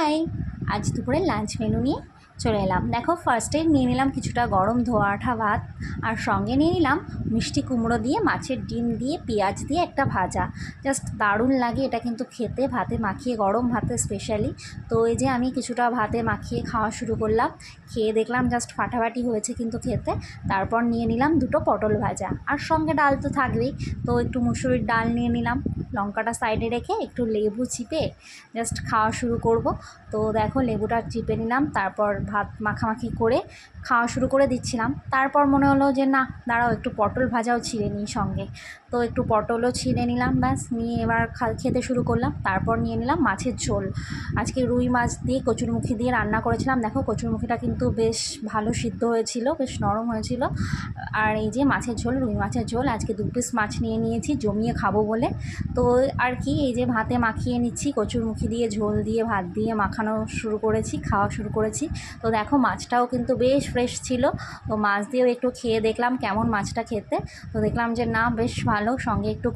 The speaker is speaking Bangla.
হাই, আজ দুপুরে লাঞ্চ মেনু নিয়ে চলে এলাম। দেখো, ফার্স্টে নিয়ে নিলাম কিছুটা গরম ধোয়া ওঠা ভাত, আর সঙ্গে নিয়ে নিলাম মিষ্টি কুমড়ো দিয়ে মাছের ডিম দিয়ে পেঁয়াজ দিয়ে একটা ভাজা। জাস্ট দারুণ লাগে এটা কিন্তু খেতে, ভাতে মাখিয়ে, গরম ভাতে স্পেশালি। তো এই যে আমি কিছুটা ভাতে মাখিয়ে খাওয়া শুরু করলাম। খেয়ে দেখলাম জাস্ট ফাটাফাটি হয়েছে কিন্তু খেতে। তারপর নিয়ে নিলাম দুটো পটল ভাজা, আর সঙ্গে ডাল তো থাকবেই। তো একটু মুসুরির ডাল নিয়ে নিলাম, লঙ্কাটা সাইডে রেখে একটু লেবু চিপে জাস্ট খাওয়া শুরু করব। তো দেখো, লেবুটা চিপে নিলাম, তারপর ভাত মাখামাখি করে খাওয়া শুরু করে দিচ্ছিলাম। তারপর মনে হলো যে না, দাঁড়াও একটু পটল ভাজাও ছিঁড়ে নিই সঙ্গে। তো একটু পটলও ছিঁড়ে নিলাম, ব্যাস নিয়ে এবার খেতে শুরু করলাম। তারপর নিয়ে নিলাম মাছের ঝোল। আজকে রুই মাছ দিয়ে কচুরমুখী দিয়ে রান্না করেছিলাম। দেখো, কচুরমুখীটা কিন্তু বেশ ভালো সিদ্ধ হয়েছিল, বেশ নরম হয়েছিল। আর এই যে মাছের ঝোল, রুই মাছের ঝোল, আজকে 2 পিস মাছ নিয়ে নিয়েছি জমিয়ে খাবো বলে। তো আর কি, এই যে ভাতে মাখিয়ে নিচ্ছি, কচুরমুখী দিয়ে ঝোল দিয়ে ভাত দিয়ে মাখানো শুরু করেছি, খাওয়া শুরু করেছি। তো দেখো, মাছটাও কিন্তু বেশ ফ্রেশ ছিল। তো মাছ দিয়েও একটু খেয়ে দেখলাম কেমন মাছটা খেতে। তো দেখলাম যে না, বেশ ভালো, সঙ্গে একটু